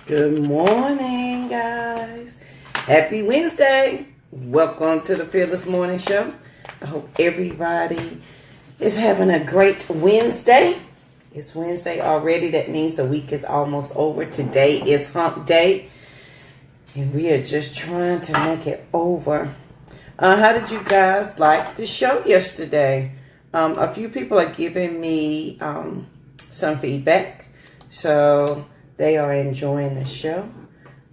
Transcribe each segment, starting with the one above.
Good morning, guys. Happy Wednesday. Welcome to the Fearless Morning Show. I hope everybody is having a great Wednesday. It's Wednesday already. That means the week is almost over. Today is hump day, and we are just trying to make it over. How did you guys like the show yesterday? A few people are giving me some feedback. So they are enjoying the show.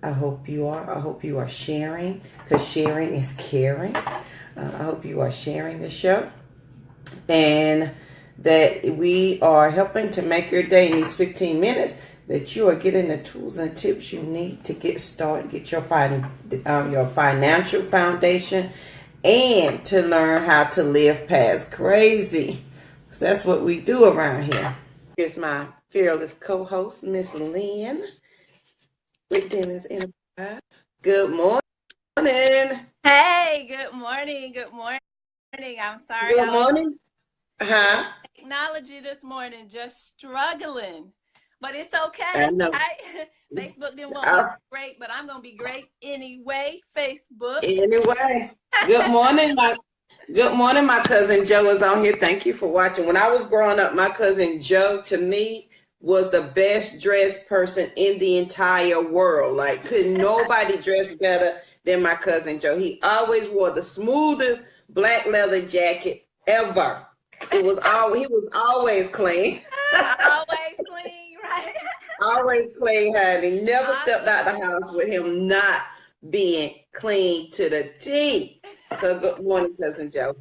I hope you are. I hope you are sharing, because sharing is caring. I hope you are sharing the show, and that we are helping to make your day in these 15 minutes, that you are getting the tools and tips you need to get started, get your financial foundation, and to learn how to live past crazy. So that's what we do around here. Here's my fearless co-host, Miss Lynn with Dennis Enterprise. Good morning. Hey, good morning. Good morning. I'm sorry Good I was morning. Huh? technology this morning, just struggling. But it's okay. I know. Facebook didn't want me to Uh, be great, but I'm gonna be great anyway. Facebook. anyway, good morning, my cousin Joe is on here. Thank you for watching. When I was growing up, my cousin Joe, to me, was the best dressed person in the entire world. Like, couldn't nobody dress better than my cousin Joe. He always wore the smoothest black leather jacket ever. He was always clean. Always clean, right? Always clean, honey. Never stepped Awesome. out the house with him not being clean to the T. So good morning, cousin Joe.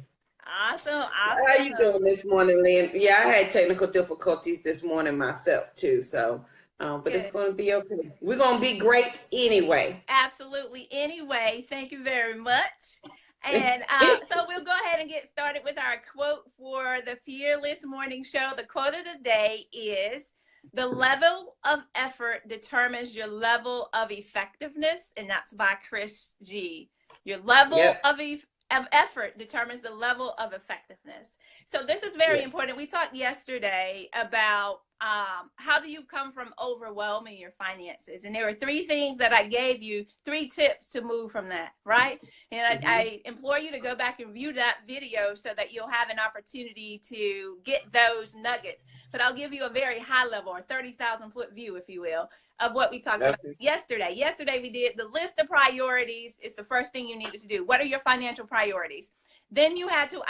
Awesome. How you Awesome. doing this morning, Lynn? Yeah, I had technical difficulties this morning myself too. So, but it's Good. going to be okay. We're going to be great anyway. Absolutely. Anyway, thank you very much. And so we'll go ahead and get started with our quote for the Fearless Morning Show. The quote of the day is, "The level of effort determines your level of effectiveness." And that's by Chris G. Your level Yep. of effort determines the level of effectiveness. So this is very Yep. important. We talked yesterday about how do you come from overwhelming your finances, and there were three things that I gave you, three tips to move from that, right? And I implore you to go back and view that video so that you'll have an opportunity to get those nuggets. But I'll give you a very high level, or 30,000 foot view, if you will, of what we talked about Okay. yesterday. Yesterday we did the list of priorities. It's the first thing you needed to do. What are your financial priorities? Then you had to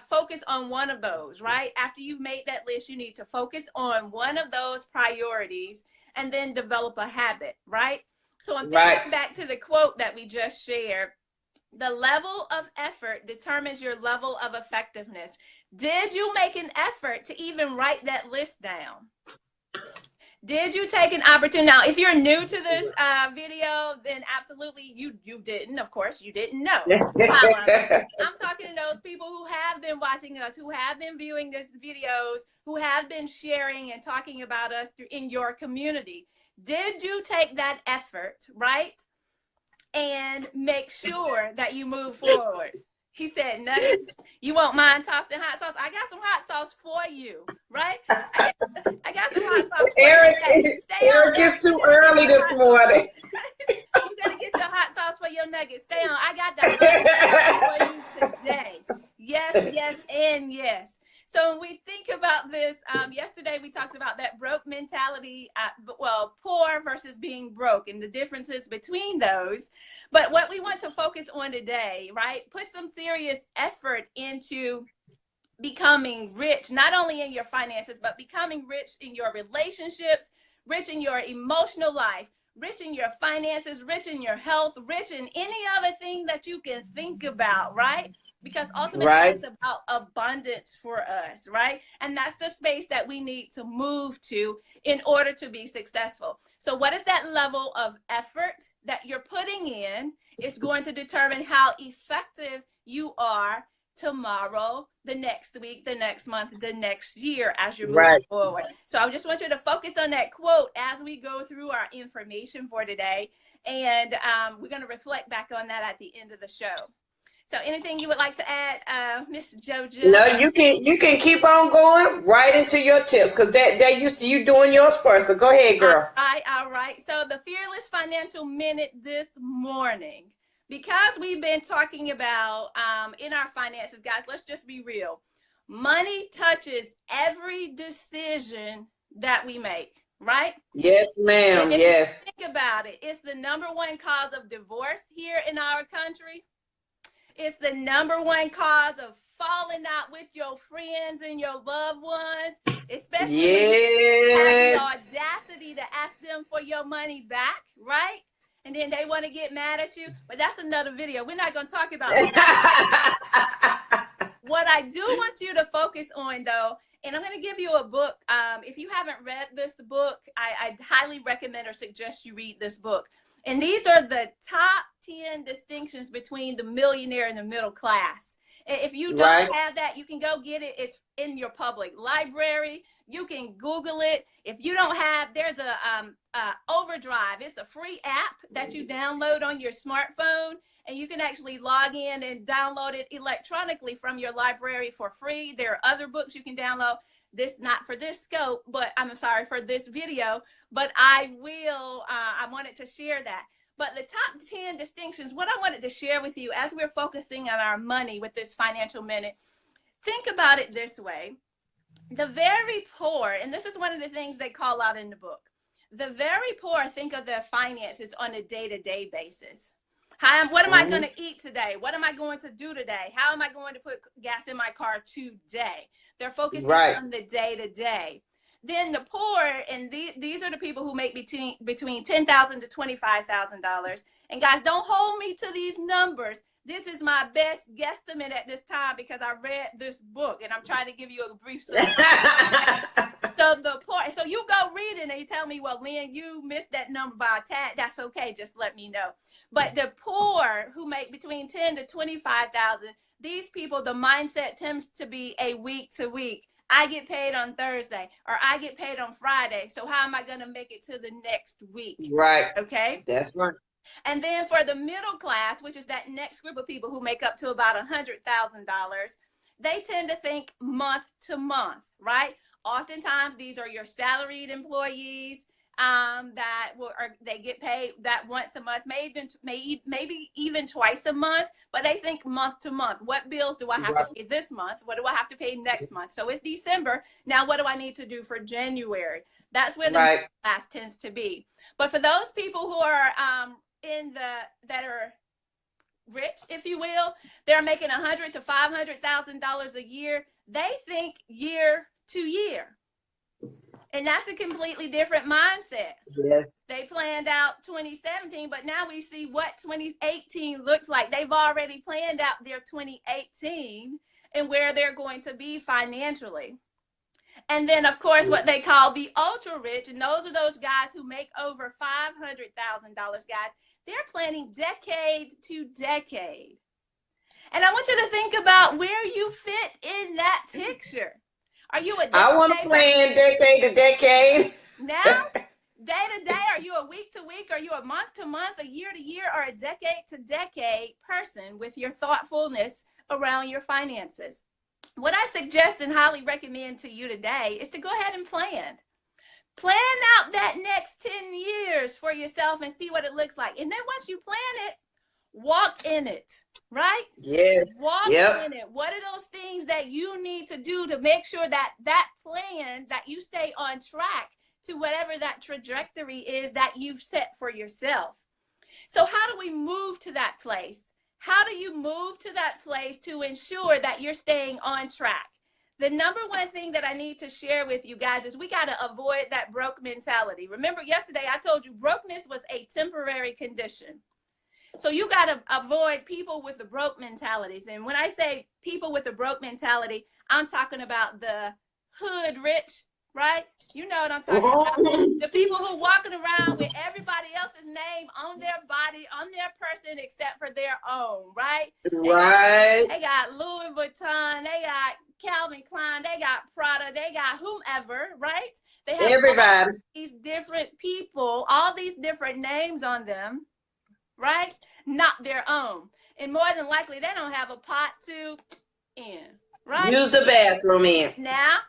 focus on one of those, right? After you've made that list, you need to focus on one of those priorities and then develop a habit, right? So I'm Right. thinking back to the quote that we just shared. The level of effort determines your level of effectiveness. Did you make an effort to even write that list down? Did you take an opportunity? Now, if you're new to this video, then absolutely you didn't. Of course, you didn't know. However, I'm talking to those people who have been watching us, who have been viewing these videos, who have been sharing and talking about us in your community. Did you take that effort, right? And make sure that you move forward. He said, "Nuggets, you won't mind tossing hot sauce? I got some hot sauce for you, right? I got some hot sauce for you. Stay on. Eric, it's too early this morning. You gotta get your hot sauce for your nuggets. Stay on. I got the hot sauce for you today. Yes, yes, and yes." So when we think about this, yesterday we talked about that broke mentality, poor versus being broke and the differences between those. But what we want to focus on today, right? Put some serious effort into becoming rich, not only in your finances, but becoming rich in your relationships, rich in your emotional life, rich in your finances, rich in your health, rich in any other thing that you can think about, right? Because ultimately Right. it's about abundance for us, right? And that's the space that we need to move to in order to be successful. So what is that level of effort that you're putting in? It's going to determine how effective you are tomorrow, the next week, the next month, the next year as you're moving Right. forward. So I just want you to focus on that quote as we go through our information for today. And we're going to reflect back on that at the end of the show. So anything you would like to add, Miss No, JoJo? you can keep on going right into your tips because they're used to you doing yours first. So go ahead, All girl. right, all right. So the Fearless Financial Minute this morning, because we've been talking about in our finances, guys, let's just be real. Money touches every decision that we make, right? Yes, And ma'am. if you Yes. think about it, it's the number one cause of divorce here in our country. It's the number one cause of falling out with your friends and your loved ones, especially when you have the Yes. audacity to ask them for your money back, right? And then they want to get mad at you. But that's another video. We're not going to talk about that. What I do want you to focus on, though, and I'm going to give you a book. If you haven't read this book, I highly recommend or suggest you read this book. And these are the top 10 distinctions between the millionaire and the middle class. If you don't have that, you can go get it. It's in your public library. You can Google it. If you don't have, there's a Overdrive. It's a free app that you download on your smartphone, and you can actually log in and download it electronically from your library for free. There are other books you can download. This not for this scope, but I'm sorry for this video, but I wanted to share that. But the top 10 distinctions, what I wanted to share with you as we're focusing on our money with this financial minute, think about it this way. The very poor, and this is one of the things they call out in the book, the very poor think of their finances on a day-to-day basis. What am I going to eat today? What am I going to do today? How am I going to put gas in my car today? They're focusing on the day-to-day. Then the poor, and these are the people who make between $10,000 to $25,000. And guys, don't hold me to these numbers. This is my best guesstimate at this time because I read this book and I'm trying to give you a brief summary. So the poor, so you go read it and you tell me, well, Lynn, you missed that number by a tad. That's okay. Just let me know. But the poor who make between 10 to 25,000, these people, the mindset tends to be a week to week. I get paid on Thursday or I get paid on Friday. So how am I going to make it to the next week? Right. Okay. That's right. And then for the middle class, which is that next group of people who make up to about $100,000, they tend to think month to month, right? Oftentimes, these are your salaried employees they get paid that once a month, maybe even twice a month, but they think month to month. What bills do I have to pay this month? What do I have to pay next month? So it's December. Now, what do I need to do for January? That's where the middle class tends to be. But for those people who are that are rich, if you will, they're making $100,000 to $500,000 a year. They think year to year. And that's a completely different mindset. Yes. They planned out 2017, but now we see what 2018 looks like. They've already planned out their 2018 and where they're going to be financially. And then, of course, what they call the ultra rich, and those are those guys who make over $500,000, guys. They're planning decade to decade. And I want you to think about where you fit in that picture. Are you a day I want to plan decade to decade. Now, day to day, are you a week to week? Are you a month to month, a year to year, or a decade to decade person with your thoughtfulness around your finances? What I suggest and highly recommend to you today is to go ahead and plan. Plan out that next 10 years for yourself and see what it looks like. And then once you plan it, walk in it, right? Yes. Walk in it. What are those things that you need to do to make sure that that plan, that you stay on track to whatever that trajectory is that you've set for yourself? So how do we move to that place? How do you move to that place to ensure that you're staying on track? The number one thing that I need to share with you guys is we got to avoid that broke mentality. Remember yesterday I told you brokenness was a temporary condition. So you got to avoid people with the broke mentalities. And when I say people with the broke mentality, I'm talking about the hood rich, right? You know what I'm talking about. The people who walking around with everybody else's name on their body, on their person, except for their own, right? They got Louis Vuitton, they got Calvin Klein, they got Prada, they got whomever, right? They have everybody. All these different people, all these different names on them. right? Not their own. And more than likely, they don't have a pot to in, right? Use the bathroom in. Now,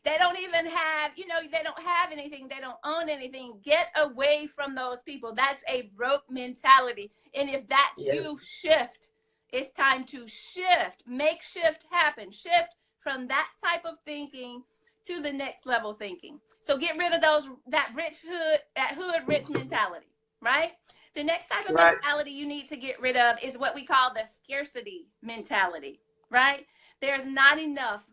they don't even have, they don't have anything. They don't own anything. Get away from those people. That's a broke mentality. And if that's you, shift. It's time to shift. Make shift happen. Shift from that type of thinking to the next level thinking. So get rid of that hood rich mentality, right? The next type of mentality you need to get rid of is what we call the scarcity mentality, right? There's not enough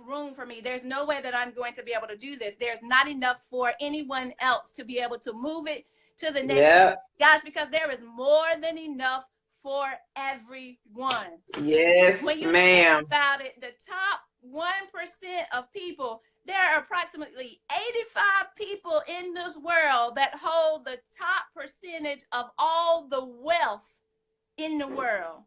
room for me. There's no way that I'm going to be able to do this. There's not enough for anyone else to be able to move it to the next level. Guys, because there is more than enough for everyone. Yes, when you ma'am. think about it, the top 1% of people, there are approximately 85 people in this world that hold the top percentage of all the wealth in the world.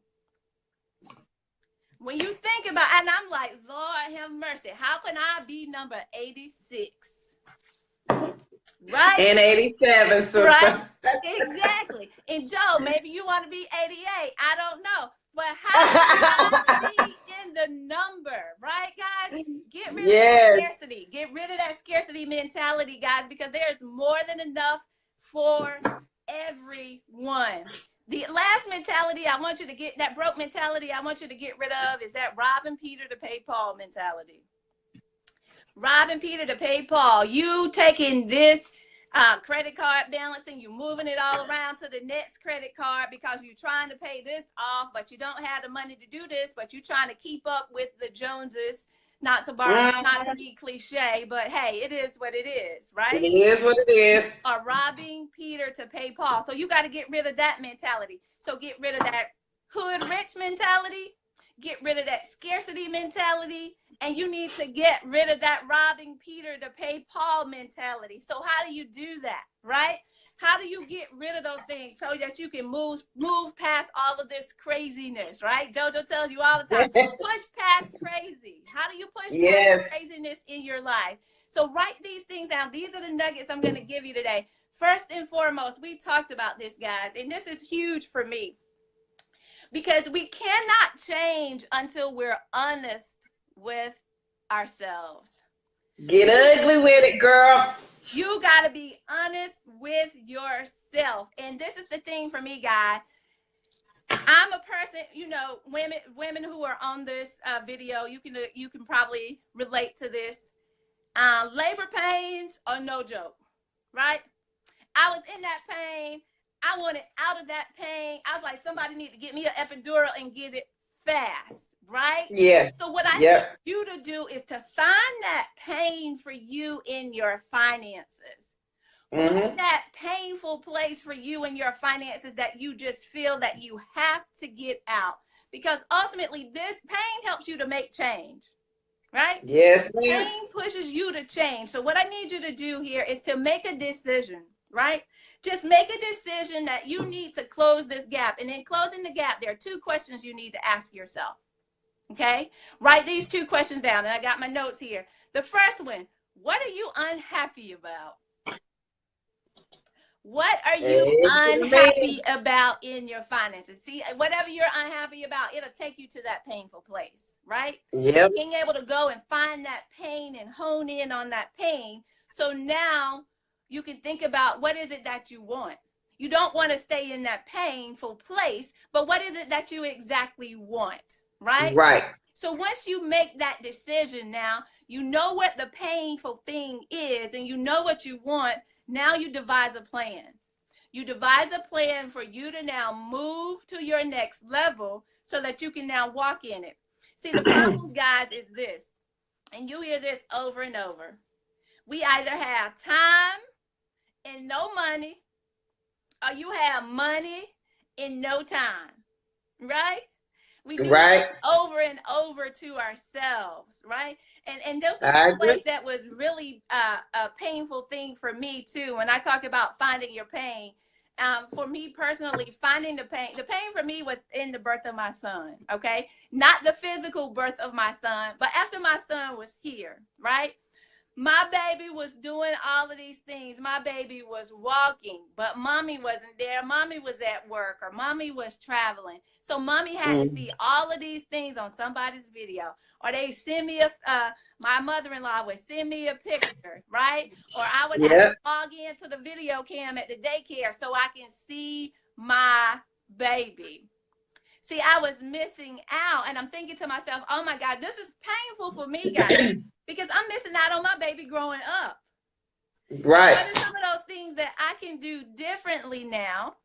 When you think about, and I'm like, Lord have mercy, how can I be number 86? Right? And 87, sister. Right? Exactly. And Joe, maybe you want to be 88. I don't know. But how can I be in the number? Right, guys? Get rid of that scarcity. Get rid of that scarcity mentality, guys, because there's more than enough for everyone. The last mentality I want you to get, that broke mentality I want you to get rid of, is that robbing Peter to pay Paul mentality. Robbing Peter to pay Paul. You taking this credit card balance and you moving it all around to the next credit card because you're trying to pay this off, but you don't have the money to do this, but you're trying to keep up with the Joneses. Not to borrow, not to be cliche, but hey, it is what it is, right? It is what it is. Are robbing Peter to pay Paul. So you got to get rid of that mentality. So get rid of that hood rich mentality, get rid of that scarcity mentality, and you need to get rid of that robbing Peter to pay Paul mentality. So how do you do that, right? How do you get rid of those things so that you can move past all of this craziness, right? JoJo tells you all the time, push past crazy. How do you push past craziness in your life? So write these things down. These are the nuggets I'm going to give you today. First and foremost, we talked about this, guys, and this is huge for me because we cannot change until we're honest with ourselves. Get ugly with it, girl. You got to be honest with yourself. And this is the thing for me, guys. I'm a person, women who are on this video, you can probably relate to this. Labor pains are no joke, right? I was in that pain. I wanted out of that pain. I was like, somebody need to get me an epidural and get it fast, right? Yes. So what I need you to do is to find that pain for you in your finances. What's that painful place for you in your finances that you just feel that you have to get out? Because ultimately, this pain helps you to make change, right? Yes, ma'am. Pain pushes you to change. So what I need you to do here is to make a decision, right? Just make a decision that you need to close this gap. And in closing the gap, there are 2 questions you need to ask yourself. Okay? Write these 2 questions down. And I got my notes here. The first one, what are you unhappy about? What are you unhappy about in your finances? See, whatever you're unhappy about, it'll take you to that painful place, right? Yep. Being able to go and find that pain and hone in on that pain. So now you can think about what is it that you want. You don't want to stay in that painful place, but what is it that you exactly want, right? Right. So once you make that decision now, you know what the painful thing is and you know what you want. Now you devise a plan. You devise a plan for you to now move to your next level so that you can now walk in it. See, the problem, guys, is this, and you hear this over and over. We either have time and no money, or you have money and no time, right? We do it over and over to ourselves, right? And this is a place that was really a painful thing for me too. When I talk about finding your pain, for me personally, finding the pain for me was in the birth of my son, okay? Not the physical birth of my son, but after my son was here, right? My baby was doing all of these things. My baby was walking, but mommy wasn't there. Mommy was at work or mommy was traveling. So mommy had to see all of these things on somebody's video. Or they send me my mother-in-law would send me a picture, right? Or I would have to log into the video cam at the daycare so I can see my baby. See, I was missing out, and I'm thinking to myself, oh my God, this is painful for me, guys, because I'm missing out on my baby growing up. Right. What are some of those things that I can do differently now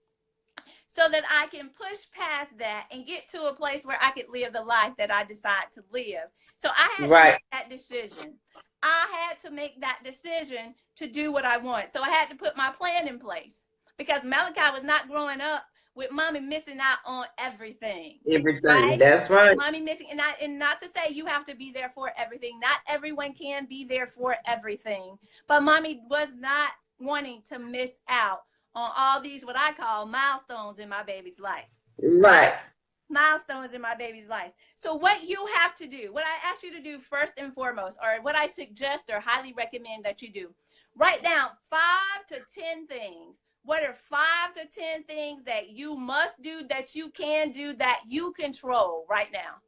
so that I can push past that and get to a place where I could live the life that I decide to live? So I had to make that decision. I had to make that decision to do what I want. So I had to put my plan in place because Malachi was not growing up with mommy missing out on everything. Everything. Right? That's right. Mommy missing, and not to say you have to be there for everything. Not everyone can be there for everything. But mommy was not wanting to miss out on all these, what I call milestones in my baby's life. Right. Milestones in my baby's life. So what you have to do, what I ask you to do first and foremost, or what I suggest or highly recommend that you do, write down 5 to 10 things. What are 5 to 10 things that you must do, that you can do, that you control right now?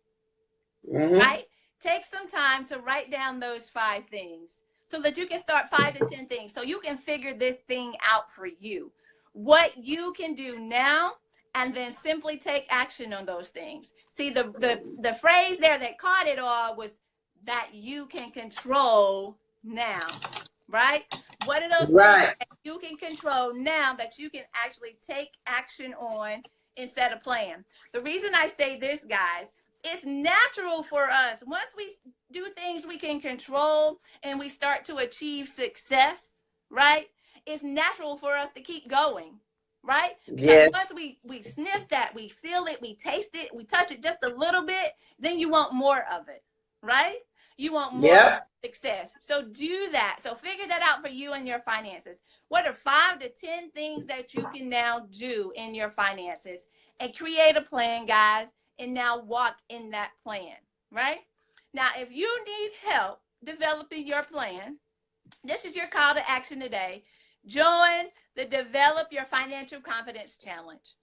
Right? Take some time to write down those 5 things so that you can start 5 to 10 things so you can figure this thing out for you. What you can do now, and then simply take action on those things. See, the phrase there that caught it all was that you can control now, right? What are those things that you can control now that you can actually take action on instead of plan? The reason I say this, guys, it's natural for us. Once we do things we can control and we start to achieve success, right? It's natural for us to keep going, right? Because once we sniff that, we feel it, we taste it, we touch it just a little bit, then you want more of it, right? You want more success. So do that. So figure that out for you and your finances. What are 5 to 10 things that you can now do in your finances? And create a plan, guys, and now walk in that plan, right? Now, if you need help developing your plan, this is your call to action today. Join the Develop Your Financial Confidence Challenge.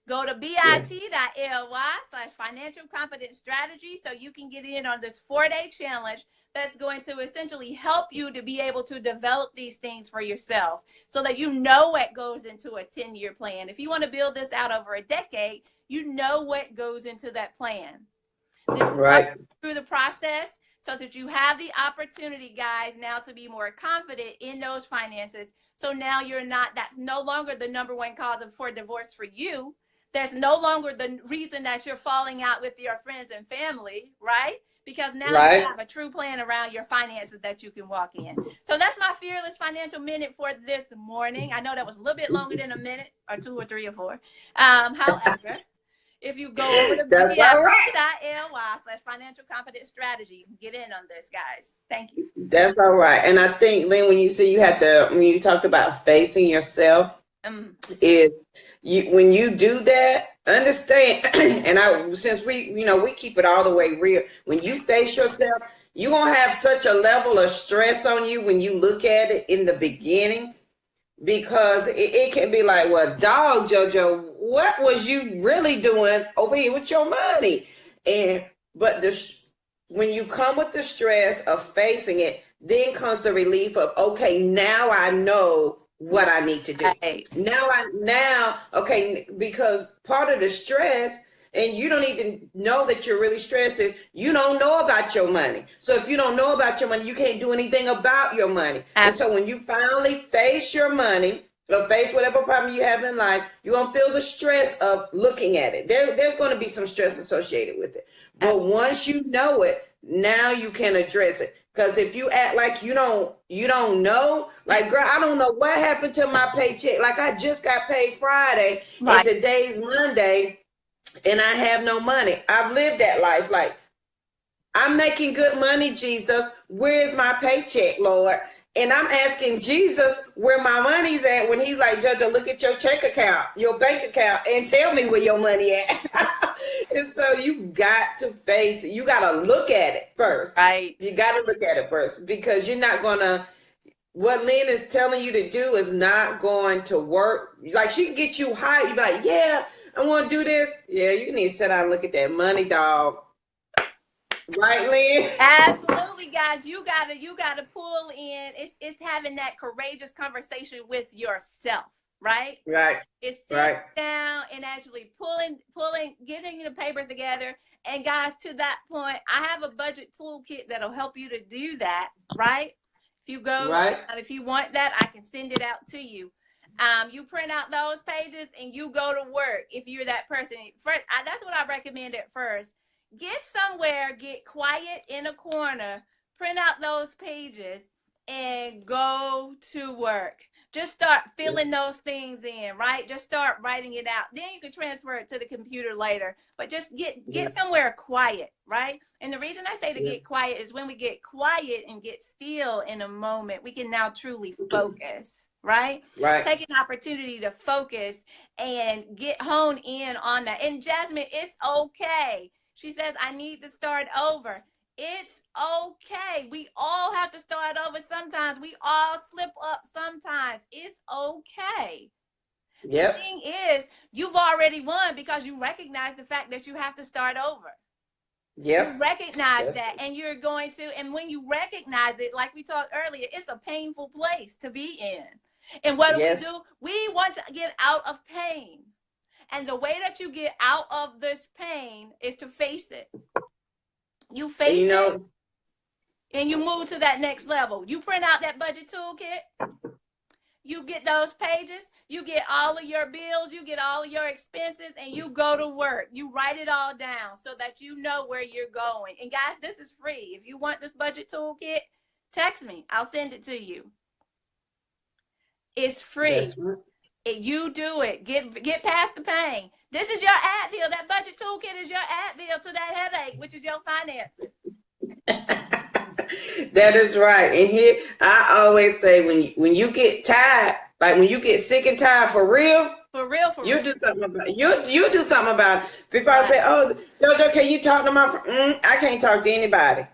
Go to bit.ly/financial confidence strategy so you can get in on this 4-day challenge that's going to essentially help you to be able to develop these things for yourself so that you know what goes into a 10-year plan. If you want to build this out over a decade, you know what goes into that plan. Right. Through the process so that you have the opportunity, guys, now to be more confident in those finances. So now that's no longer the number one cause for divorce for you. There's no longer the reason that you're falling out with your friends and family, right? Because now you have a true plan around your finances that you can walk in. So that's my Fearless Financial Minute for this morning. I know that was a little bit longer than a minute or 2 or 3 or 4. However, if you go over to bit.ly/financial confidence strategy, you can get in on this, guys. Thank you. That's all right. And I think, Lynn, when you say you have to, when you talked about facing yourself, when you do that, understand, and since we keep it all the way real, when you face yourself, you're going to have such a level of stress on you when you look at it in the beginning, because it can be like, well, dog, JoJo, what was you really doing over here with your money? But when you come with the stress of facing it, then comes the relief of, okay, now I know what I need to do. Because part of the stress, and you don't even know that you're really stressed, is you don't know about your money. So if you don't know about your money, you can't do anything about your money. And so when you finally face your money, or face whatever problem you have in life, you're going to feel the stress of looking at it. There's going to be some stress associated with it. But once you know it, now you can address it. Because if you act like you don't know, like, girl, I don't know what happened to my paycheck. Like, I just got paid Friday, and today's Monday, and I have no money. I've lived that life. Like, I'm making good money, Jesus. Where's my paycheck, Lord? And I'm asking Jesus where my money's at when he's like, Jojo, look at your check account, your bank account, and tell me where your money at. And so you've got to face it. You got to look at it first. Right. You got to look at it first, because you're not going to, what Lynn is telling you to do is not going to work. Like, she can get you high. You be like, yeah, I want to do this. Yeah, you need to sit down and look at that money, dog. Right, Lynn? Absolutely, guys. You gotta pull in. It's having that courageous conversation with yourself, right? Right. It's sitting down and actually pulling, getting the papers together. And guys, to that point, I have a budget toolkit that'll help you to do that, right? If you go, if you want that, I can send it out to you. You print out those pages and you go to work. If you're that person, that's what I recommend at first. Get somewhere, get quiet in a corner, print out those pages, and go to work. Just start filling those things in, right? Just start writing it out. Then you can transfer it to the computer later. But just get somewhere quiet, right? And the reason I say to get quiet is when we get quiet and get still in a moment, we can now truly focus, right? Right. Take an opportunity to focus and hone in on that. And Jasmine, it's okay. She says, I need to start over. It's okay. We all have to start over sometimes. We all slip up sometimes. It's okay. Yep. The thing is, you've already won because you recognize the fact that you have to start over. Yep. You recognize that, and you're going to, and when you recognize it, like we talked earlier, it's a painful place to be in. And what do we do? We want to get out of pain. And the way that you get out of this pain is to face it. You face it, and you move to that next level. You print out that budget toolkit. You get those pages. You get all of your bills. You get all of your expenses, and you go to work. You write it all down so that you know where you're going. And guys, this is free. If you want this budget toolkit, text me. I'll send it to you. It's free. You do it. Get past the pain. This is your Advil. That budget toolkit is your Advil to that headache, which is your finances. That is right. And here, I always say, when you get tired, like when you get sick and tired for real, you do something about it. You do something about it. People say, oh, Jojo, can you talk to my friend? I can't talk to anybody.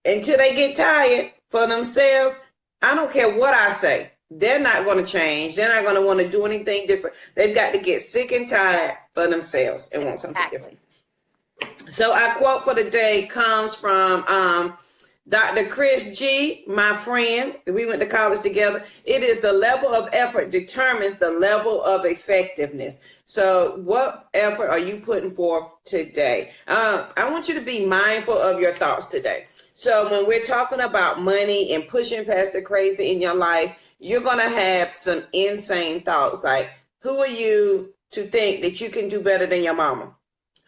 Until they get tired for themselves, I don't care what I say. They're not going to change. They're not going to want to do anything different. They've got to get sick and tired for themselves and want something different. So our quote for the day comes from Dr. Chris G., my friend. We went to college together. It is the level of effort determines the level of effectiveness. So what effort are you putting forth today? I want you to be mindful of your thoughts today. So when we're talking about money and pushing past the crazy in your life, you're going to have some insane thoughts like, who are you to think that you can do better than your mama?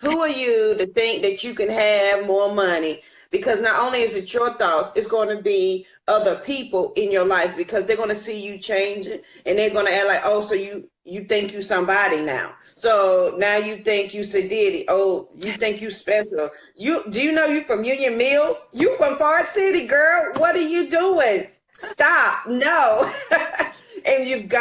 Who are you to think that you can have more money? Because not only is it your thoughts, it's going to be other people in your life, because they're going to see you changing and they're going to act like, oh, so you think you somebody now. So now you think you Sadiddy. Oh, you think you special. Do you know you from Union Mills? You from Far City, girl. What are you doing? Stop. No. And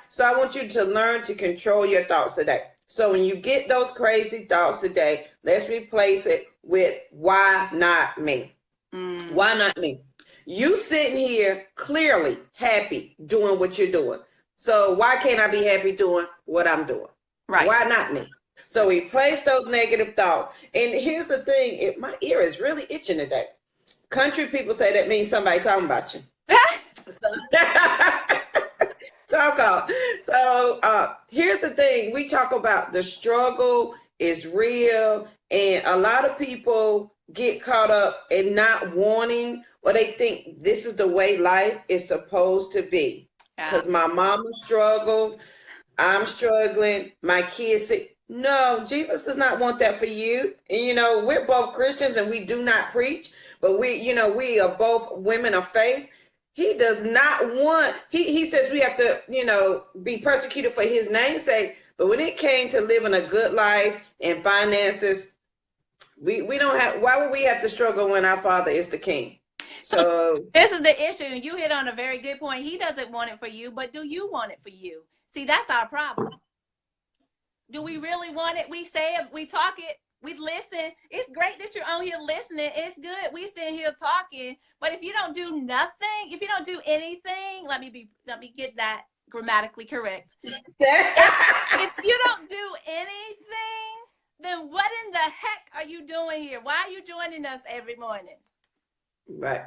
so I want you to learn to control your thoughts today. So when you get those crazy thoughts today, let's replace it with, why not me? Why not me? You sitting here clearly happy doing what you're doing. So why can't I be happy doing what I'm doing? Right. Why not me? So replace those negative thoughts. And here's the thing. My ear is really itching today. Country people say that means somebody talking about you. So here's the thing. We talk about the struggle is real, and a lot of people get caught up in not wanting, or they think this is the way life is supposed to be. Because my mama struggled, I'm struggling, my kids sick. No, Jesus does not want that for you. And we're both Christians and we do not preach, but we are both women of faith. He does not want, he says we have to, be persecuted for his name's sake. But when it came to living a good life and finances, we don't have, why would we have to struggle when our Father is the King? So this is the issue. And you hit on a very good point. He doesn't want it for you, but do you want it for you? See, that's our problem. Do we really want it? We say it, we talk it, we listen. It's great that you're on here listening. It's good. We sitting here talking. But if you don't do nothing, if you don't do anything, let me get that grammatically correct. If you don't do anything, then what in the heck are you doing here? Why are you joining us every morning? Right.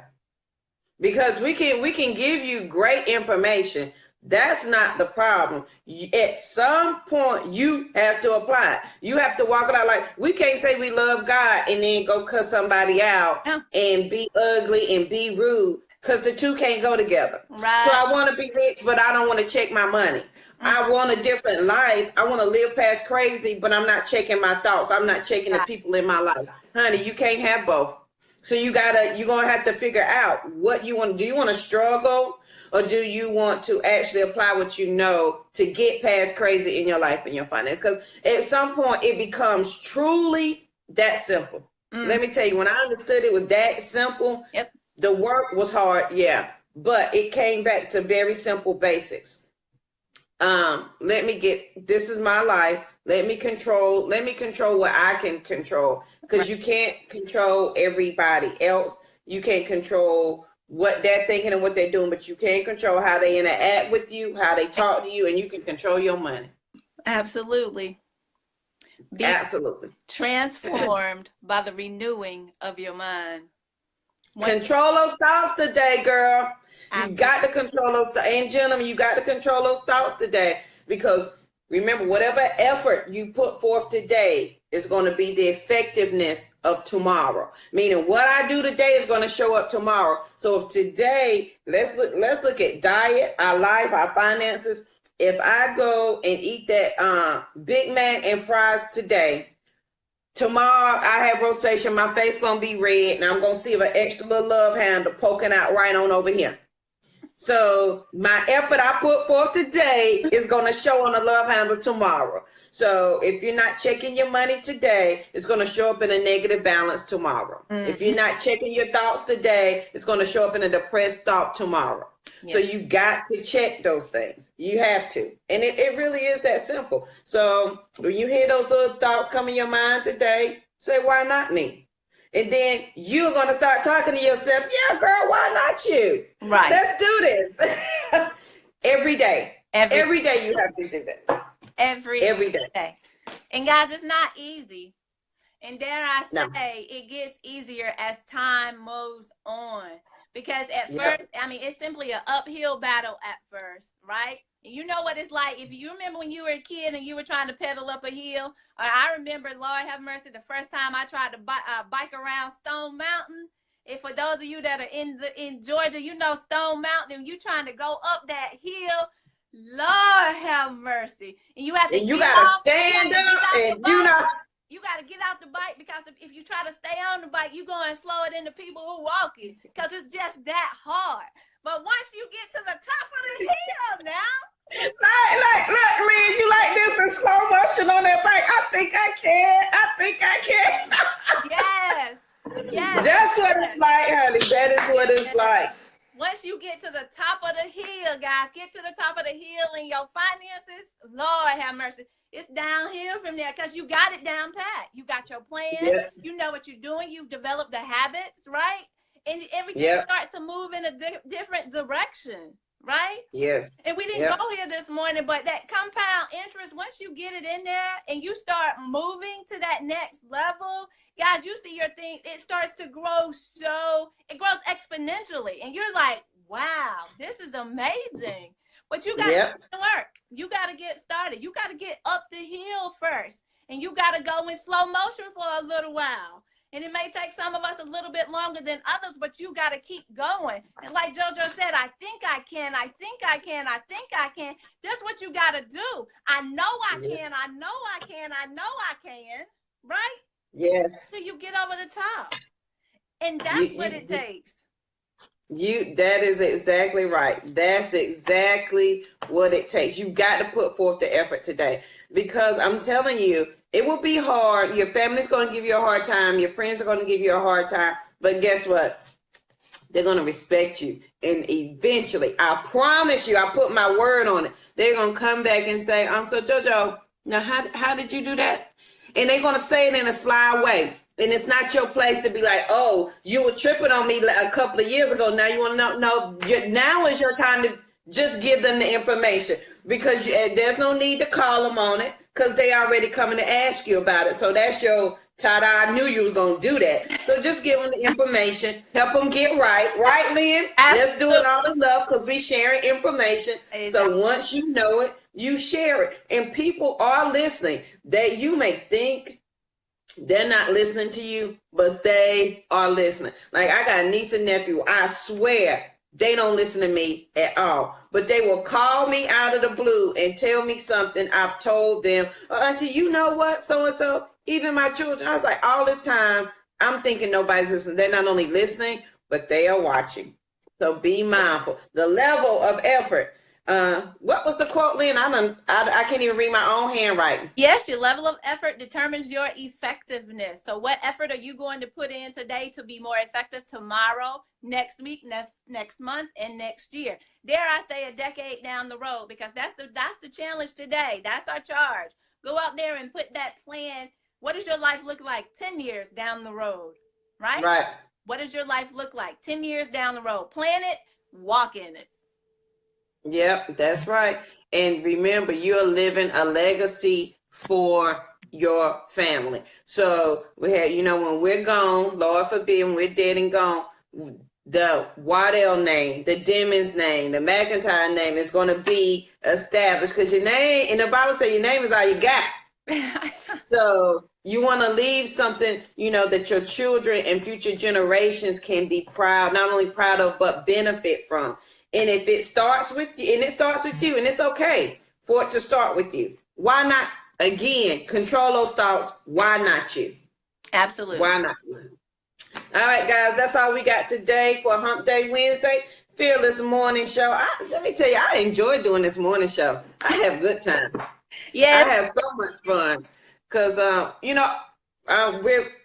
Because we can give you great information. That's not the problem. At some point, you have to apply it. You have to walk it out. Like, we can't say we love God and then go cuss somebody out and be ugly and be rude, because the two can't go together. Right. So I want to be rich, but I don't want to check my money. I want a different life. I want to live past crazy, but I'm not checking my thoughts. I'm not checking the people in my life. Honey, you can't have both. So you're going to have to figure out what you want. Do you want to struggle, or do you want to actually apply what you know to get past crazy in your life and your finance? Because at some point it becomes truly that simple. Let me tell you, when I understood it was that simple, the work was hard, yeah, but it came back to very simple basics. This is my life. Let me control what I can control, because you can't control everybody else. You can't control what they're thinking and what they're doing, but you can control how they interact with you, how they talk to you, and you can control your money. Absolutely. Absolutely. Transformed by the renewing of your mind. Control those thoughts today, girl. You got to control those, and gentlemen, you got to control those thoughts today, because remember, whatever effort you put forth today is going to be the effectiveness of tomorrow. Meaning, what I do today is going to show up tomorrow. So if today, let's look at diet, our life, our finances. If I go and eat that Big Mac and fries today, tomorrow I have rosacea, my face gonna be red, and I'm gonna see an extra little love handle poking out right on over here. So my effort I put forth today is going to show on the love handle tomorrow. So if you're not checking your money today, it's going to show up in a negative balance tomorrow. If you're not checking your thoughts today, it's going to show up in a depressed thought tomorrow. So you got to check those things. You have to. And it really is that simple. So when you hear those little thoughts come in your mind today, say, why not me? And then you're going to start talking to yourself. Yeah, girl, why not you? Right. Let's do this. Every day. Every day you have to do that. Every day. And guys, it's not easy. And dare I say, it gets easier as time moves on. Because at first, I mean, it's simply an uphill battle at first, right? You know what it's like. If you remember when you were a kid and you were trying to pedal up a hill, or I remember, Lord have mercy, the first time I tried to bike around Stone Mountain. And for those of you that are in Georgia, you know Stone Mountain, and you trying to go up that hill, Lord have mercy. And you have to you gotta stand up, and you got to get out the bike, because if you try to stay on the bike, you're going to slow it into people who walking, because it's just that hard. But once you get to the top of the hill now. Look, man, you like this in slow motion on that bike. I think I can. Yes. That's what it's like, honey. That is what it's like. Once you get to the top of the hill, guys, get to the top of the hill in your finances, Lord have mercy. It's downhill from there, because you got it down pat. You got your plan. Yeah. You know what you're doing. You've developed the habits, right? And everything starts to move in a different direction, right? Yes. And we didn't go here this morning, but that compound interest, once you get it in there and you start moving to that next level, guys, you see your thing, it starts to grow, it grows exponentially. And you're like, wow, this is amazing. But you got to work. You got to get started. You got to get up the hill first. And you got to go in slow motion for a little while. And it may take some of us a little bit longer than others, but you got to keep going. And like JoJo said, I think I can. That's what you got to do. I know I can. I know I can. Right? Yes. So you get over the top. And that's what it takes. That is exactly right. That's exactly what it takes. You got to put forth the effort today, because I'm telling you, it will be hard. Your family's going to give you a hard time. Your friends are going to give you a hard time. But guess what? they're going to respect you. And eventually, I promise you, I put my word on it, they're going to come back and say, so JoJo, now how did you do that? And they're going to say it in a sly way. And it's not your place to be like, oh, you were tripping on me a couple of years ago. Now you want to know? No, now is your time to just give them the information, because there's no need to call them on it, because they already coming to ask you about it. So that's your ta-da. I knew you was going to do that. So just give them the information, help them get right. Right, Lynn? Let's do it all in love, because we sharing information. Exactly. So once you know it, you share it. And people are listening. That you may think they're not listening to you, but they are listening. Like, I got a niece and nephew, I swear they don't listen to me at all, but they will call me out of the blue and tell me something I've told them. Auntie, you know what? So-and-so, even my children. I was like, all this time, I'm thinking nobody's listening. They're not only listening, but they are watching. So be mindful. The level of effort. What was the quote, Lynn? I can't even read my own handwriting. Yes, your level of effort determines your effectiveness. So what effort are you going to put in today to be more effective tomorrow, next week, next month, and next year? Dare I say a decade down the road, because that's the challenge today. That's our charge. Go out there and put that plan. What does your life look like 10 years down the road, right? Right. What does your life look like 10 years down the road? Plan it, walk in it. Yep, that's right. And remember, you're living a legacy for your family. So we had, when we're gone, Lord forbid, when we're dead and gone, the Waddell name, the Demons name, the McIntyre name is going to be established, because your name, in the Bible says your name is all you got. So you want to leave something, that your children and future generations can be proud, not only proud of, but benefit from. And if it starts with you, and it's okay for it to start with you. Why not, again, control those thoughts? Why not you? Absolutely. Why not you? All right, guys, that's all we got today for Hump Day Wednesday, Fearless Morning Show. Let me tell you, I enjoy doing this morning show. I have a good time. Yes. I have so much fun, because,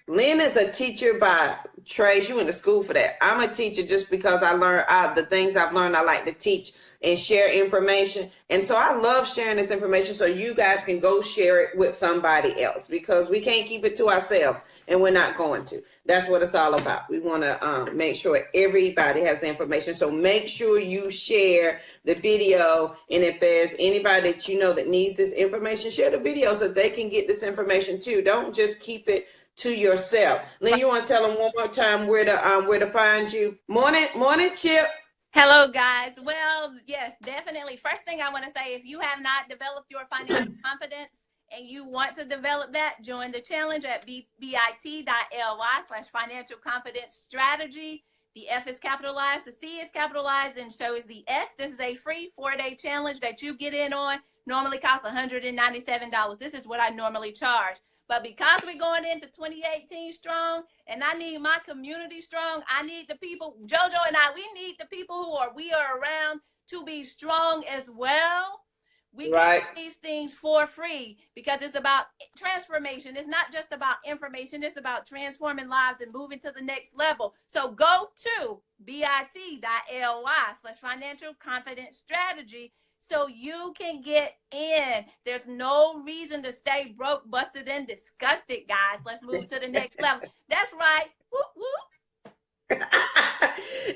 Lynn is a teacher by trade. She went to school for that. I'm a teacher just because I learned the things I've learned. I like to teach and share information. And so I love sharing this information so you guys can go share it with somebody else, because we can't keep it to ourselves, and we're not going to. That's what it's all about. We want to make sure everybody has information. So make sure you share the video. And if there's anybody that you know that needs this information, share the video so they can get this information too. Don't just keep it to yourself. Lynn, you want to tell them one more time where to find you? Morning, Chip. Hello, guys. Well, yes, definitely. First thing I want to say, if you have not developed your financial confidence and you want to develop that, join the challenge at bit.ly/financial confidence strategy. The F is capitalized, the C is capitalized, and so is the S. This is a free 4-day challenge that you get in on. Normally costs $197. This is what I normally charge. But because we're going into 2018 strong, and I need my community strong, I need the people, JoJo and I, we need the people we are around to be strong as well. We can do these things for free, because it's about transformation. It's not just about information. It's about transforming lives and moving to the next level. So go to bit.ly/financial confidence strategy so you can get in. There's no reason to stay broke, busted, and disgusted, guys. Let's move to the next level. That's right. Whoop, whoop.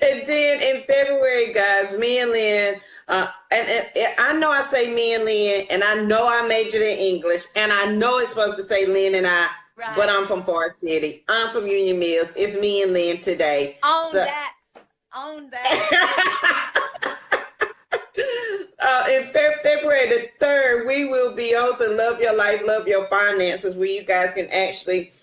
And then in February, guys, me and Lynn, and I know I say me and Lynn, and I know I majored in English, and I know it's supposed to say Lynn and I, but I'm from Forest City. I'm from Union Mills. It's me and Lynn today. Own that. In February the 3rd, we will be hosting Love Your Life, Love Your Finances, where you guys can actually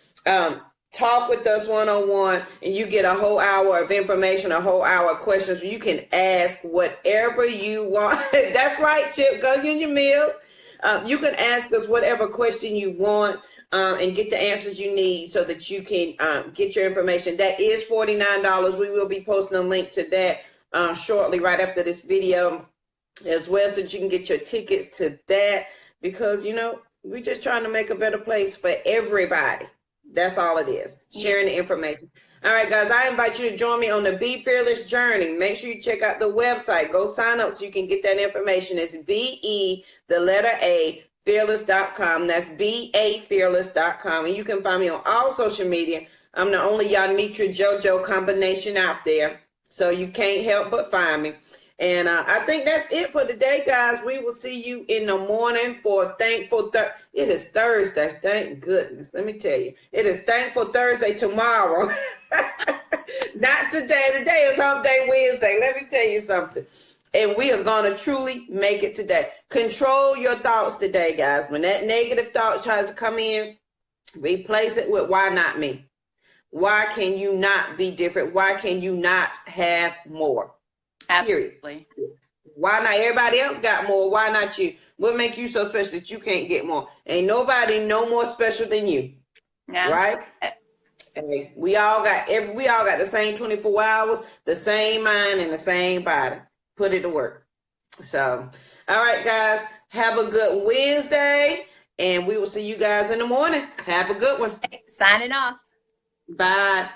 talk with us one-on-one, and you get a whole hour of information, a whole hour of questions. You can ask whatever you want. That's right, Chip. Go Union Mills. You can ask us whatever question you want and get the answers you need so that you can get your information. That is $49. We will be posting a link to that shortly, right after this video as well, so that you can get your tickets to that, because, we're just trying to make a better place for everybody. That's all it is. Sharing the information. All right, guys, I invite you to join me on the Be Fearless journey. Make sure you check out the website. Go sign up so you can get that information. It's BE, the letter A, fearless.com. That's BA fearless.com. And you can find me on all social media. I'm the only Yanmitra JoJo combination out there. So you can't help but find me. And I think that's it for today, guys. We will see you in the morning for Thankful Thursday. It is Thursday. Thank goodness. Let me tell you. It is Thankful Thursday tomorrow. Not today. Today is Hump Day Wednesday. Let me tell you something. And we are going to truly make it today. Control your thoughts today, guys. When that negative thought tries to come in, replace it with why not me? Why can you not be different? Why can you not have more? Absolutely. Period. Why not? Everybody else got more. Why not you? What make you so special that you can't get more? Ain't nobody no more special than you. Yeah. Right? Hey, we all got the same 24 hours, the same mind and the same body. Put it to work. So, all right, guys, have a good Wednesday, and we will see you guys in the morning. Have a good one. Signing off. Bye.